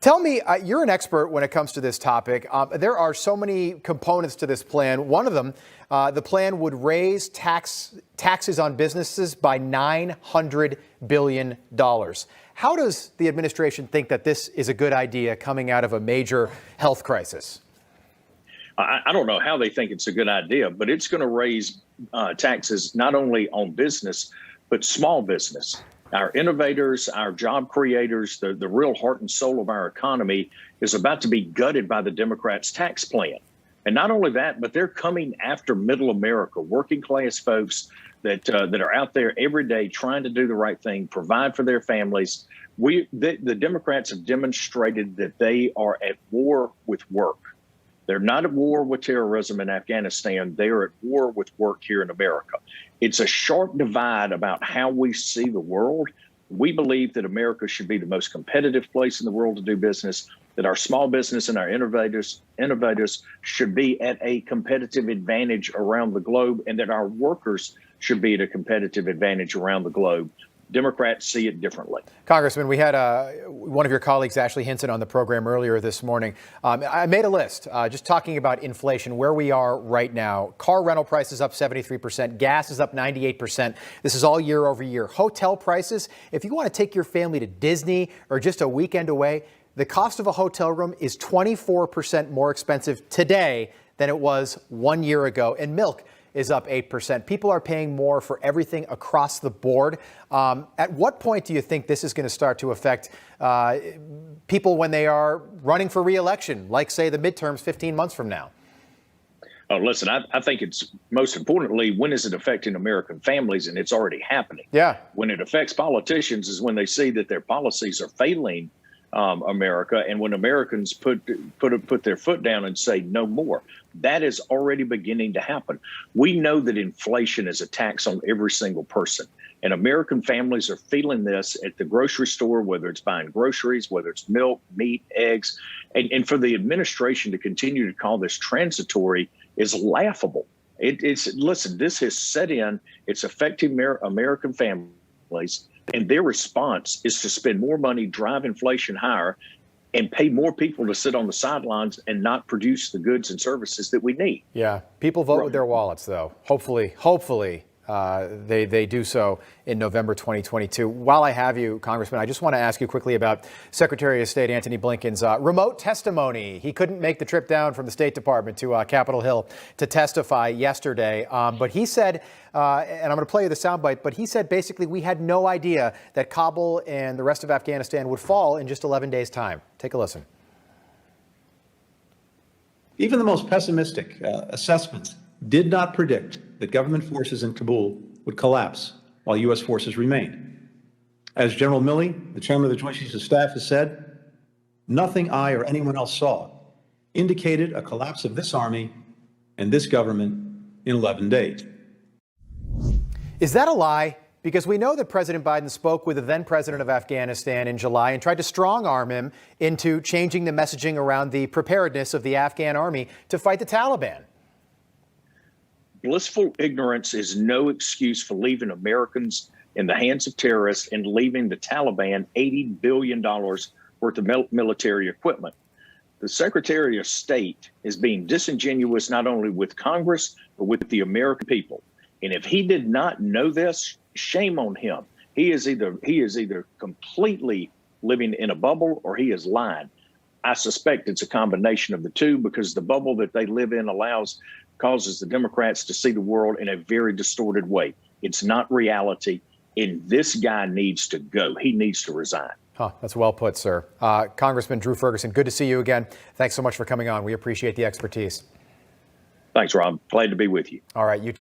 Tell me, you're an expert when it comes to this topic. There are so many components to this plan. One of them, the plan would raise taxes on businesses by $900 billion. How does the administration think that this is a good idea coming out of a major health crisis? I don't know how they think it's a good idea, but it's going to raise taxes not only on business, but small business. Our innovators, our job creators, the real heart and soul of our economy is about to be gutted by the Democrats' tax plan. And not only that, but they're coming after middle America, working class folks that are out there every day trying to do the right thing, provide for their families. The Democrats have demonstrated that they are at war with work. They're not at war with terrorism in Afghanistan. They are at war with work here in America. It's a sharp divide about how we see the world. We believe that America should be the most competitive place in the world to do business, that our small business and our innovators should be at a competitive advantage around the globe, and that our workers should be at a competitive advantage around the globe. Democrats see it differently. Congressman, we had one of your colleagues, Ashley Hinson, on the program earlier this morning. I made a list just talking about inflation, where we are right now. Car rental prices up 73%. Gas is up 98%. This is all year over year. Hotel prices, if you want to take your family to Disney or just a weekend away, the cost of a hotel room is 24% more expensive today than it was 1 year ago. And milk is up 8%. People are paying more for everything across the board. At what point do you think this is going to start to affect people when they are running for re-election, like, say, the midterms 15 months from now? Oh, listen, I think it's most importantly, when is it affecting American families? And it's already happening. Yeah. When it affects politicians is when they see that their policies are failing America, and when Americans put their foot down and say no more. That is already beginning to happen. We know that inflation is a tax on every single person, and American families are feeling this at the grocery store, whether it's buying groceries, whether it's milk, meat, eggs, and for the administration to continue to call this transitory is laughable. Listen, this has set in, it's affecting American families. And their response is to spend more money, drive inflation higher, and pay more people to sit on the sidelines and not produce the goods and services that we need. Yeah, people vote with their wallets, though. Hopefully, they do so in November 2022. While I have you, Congressman, I just want to ask you quickly about Secretary of State Antony Blinken's remote testimony. He couldn't make the trip down from the State Department to Capitol Hill to testify yesterday. But he said, and I'm going to play you the soundbite, but he said basically we had no idea that Kabul and the rest of Afghanistan would fall in just 11 days' time. Take a listen. Even the most pessimistic assessments did not predict that government forces in Kabul would collapse while U.S. forces remained. As General Milley, the chairman of the Joint Chiefs of Staff, has said, nothing I or anyone else saw indicated a collapse of this army and this government in 11 days. Is that a lie? Because we know that President Biden spoke with the then president of Afghanistan in July and tried to strong-arm him into changing the messaging around the preparedness of the Afghan army to fight the Taliban. Blissful ignorance is no excuse for leaving Americans in the hands of terrorists and leaving the Taliban $80 billion worth of military equipment. The Secretary of State is being disingenuous not only with Congress, but with the American people. And if he did not know this, shame on him. He is either completely living in a bubble or he is lying. I suspect it's a combination of the two, because the bubble that they live in causes the Democrats to see the world in a very distorted way. It's not reality, and this guy needs to go. He needs to resign. That's well put, sir. Congressman Drew Ferguson, good to see you again. Thanks so much for coming on. We appreciate the expertise. Thanks, Rob. Glad to be with you. All right. You